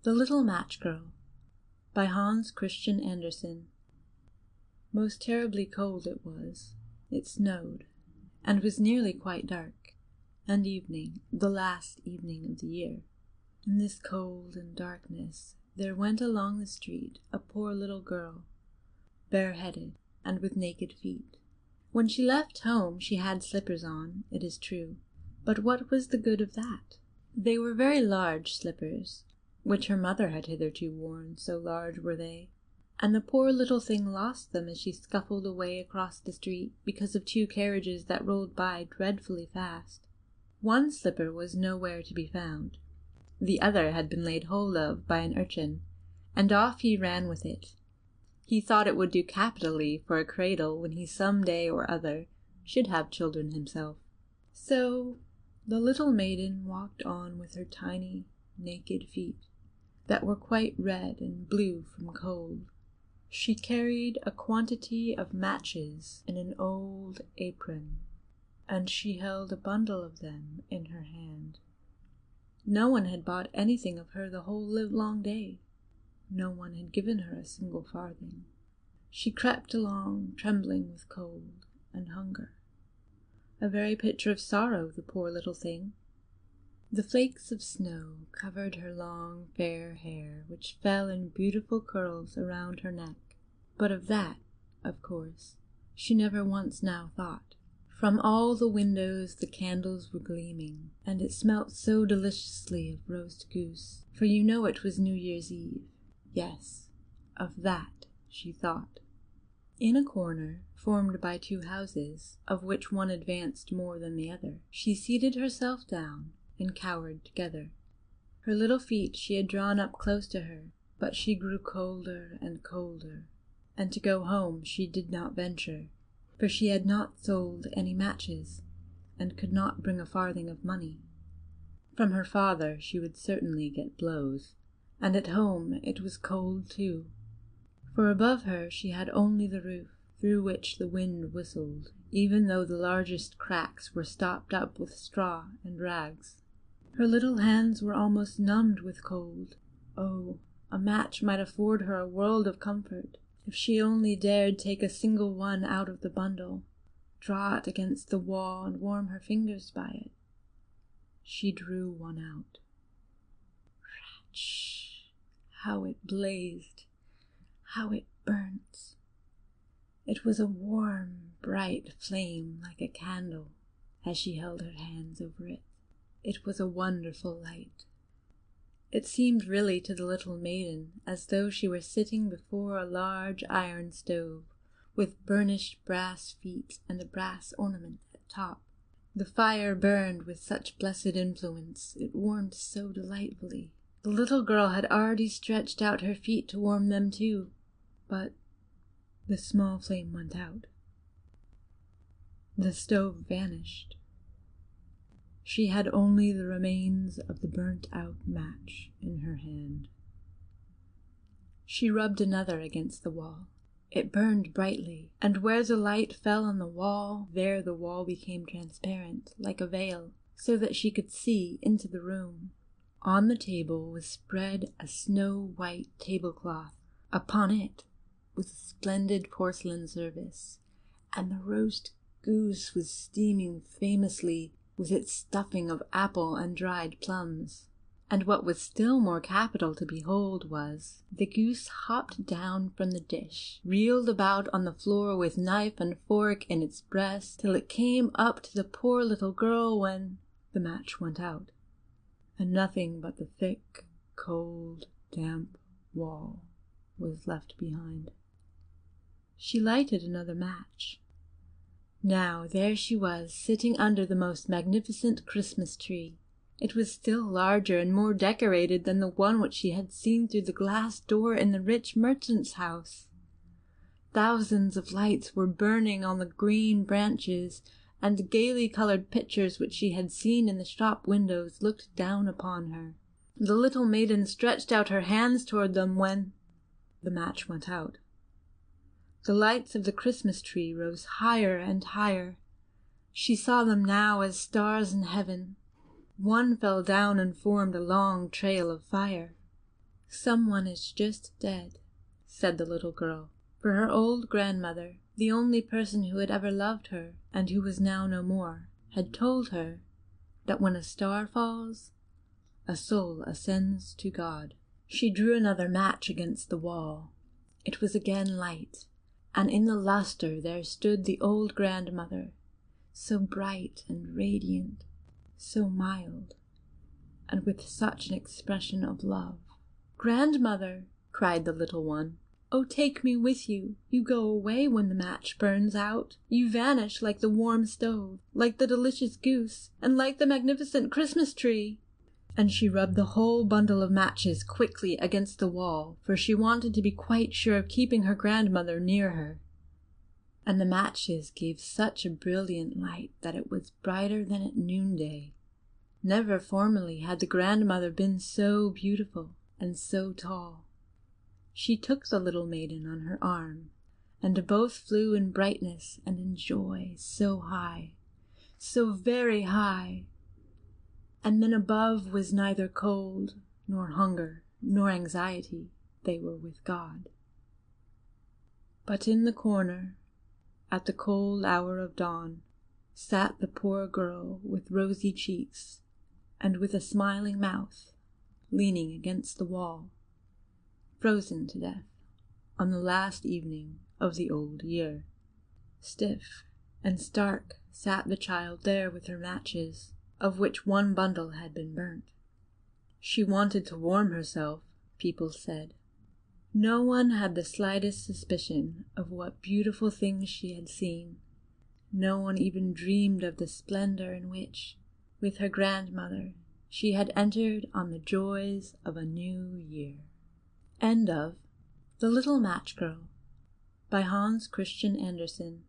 The Little Matchgirl by Christian Andersen. Most terribly cold it was. It snowed, and was nearly quite dark, and evening, the last evening of the year. In this cold and darkness there went along the street a poor little girl, bareheaded and with naked feet. When she left home she had slippers on, it is true, but what was the good of that? They were very large slippers, which her mother had hitherto worn, so large were they, and the poor little thing lost them as she scuffled away across the street because of two carriages that rolled by dreadfully fast. One slipper was nowhere to be found. The other had been laid hold of by an urchin, and off he ran with it. He thought it would do capitally for a cradle when he some day or other should have children himself. So the little maiden walked on with her tiny, naked feet, that were quite red and blue from cold. She carried a quantity of matches in an old apron, and she held a bundle of them in her hand. No one had bought anything of her the whole livelong day. No one had given her a single farthing. She crept along, trembling with cold and hunger. A very picture of sorrow, the poor little thing. The flakes of snow covered her long, fair hair, which fell in beautiful curls around her neck. But of that, of course, she never once now thought. From all the windows the candles were gleaming, and it smelt so deliciously of roast goose, for you know it was New Year's Eve. Yes, of that she thought. In a corner, formed by two houses, of which one advanced more than the other, she seated herself down and cowered together. Her little feet she had drawn up close to her, but she grew colder and colder, and to go home she did not venture, for she had not sold any matches, and could not bring a farthing of money. From her father she would certainly get blows, and at home it was cold too, for above her she had only the roof, through which the wind whistled, even though the largest cracks were stopped up with straw and rags. Her little hands were almost numbed with cold. Oh, a match might afford her a world of comfort, if she only dared take a single one out of the bundle, draw it against the wall and warm her fingers by it. She drew one out. Ratch! How it blazed! How it burnt! It was a warm, bright flame like a candle as she held her hands over it. It was a wonderful light. It seemed really to the little maiden as though she were sitting before a large iron stove, with burnished brass feet and a brass ornament at top. The fire burned with such blessed influence, it warmed so delightfully. The little girl had already stretched out her feet to warm them too, but the small flame went out. The stove vanished. She had only the remains of the burnt-out match in her hand. She rubbed another against the wall. It burned brightly, and where the light fell on the wall, there the wall became transparent, like a veil, so that she could see into the room. On the table was spread a snow-white tablecloth. Upon it was a splendid porcelain service, and the roast goose was steaming famously with its stuffing of apple and dried plums. And what was still more capital to behold was, the goose hopped down from the dish, reeled about on the floor with knife and fork in its breast, till it came up to the poor little girl when the match went out, and nothing but the thick, cold, damp wall was left behind. She lighted another match. Now there she was, sitting under the most magnificent Christmas tree. It was still larger and more decorated than the one which she had seen through the glass door in the rich merchant's house. Thousands of lights were burning on the green branches, and the gaily colored pictures which she had seen in the shop windows looked down upon her. The little maiden stretched out her hands toward them when the match went out. The lights of the Christmas tree rose higher and higher. She saw them now as stars in heaven. One fell down and formed a long trail of fire. "Someone is just dead," said the little girl, for her old grandmother, the only person who had ever loved her and who was now no more, had told her that when a star falls, a soul ascends to God. She drew another match against the wall. It was again light, and in the lustre there stood the old grandmother, so bright and radiant, so mild, and with such an expression of love. "Grandmother," cried the little one, "oh, take me with you. You go away when the match burns out. You vanish like the warm stove, like the delicious goose, and like the magnificent Christmas tree." And she rubbed the whole bundle of matches quickly against the wall, for she wanted to be quite sure of keeping her grandmother near her. And the matches gave such a brilliant light that it was brighter than at noonday. Never formerly had the grandmother been so beautiful and so tall. She took the little maiden on her arm, and both flew in brightness and in joy so high, so very high. And then above was neither cold, nor hunger, nor anxiety. They were with God. But in the corner, at the cold hour of dawn, sat the poor girl with rosy cheeks and with a smiling mouth, leaning against the wall, frozen to death on the last evening of the old year. Stiff and stark sat the child there with her matches, of which one bundle had been burnt. She wanted to warm herself, people said. No one had the slightest suspicion of what beautiful things she had seen. No one even dreamed of the splendor in which, with her grandmother, she had entered on the joys of a new year. End of The Little Matchgirl by Hans Christian Andersen.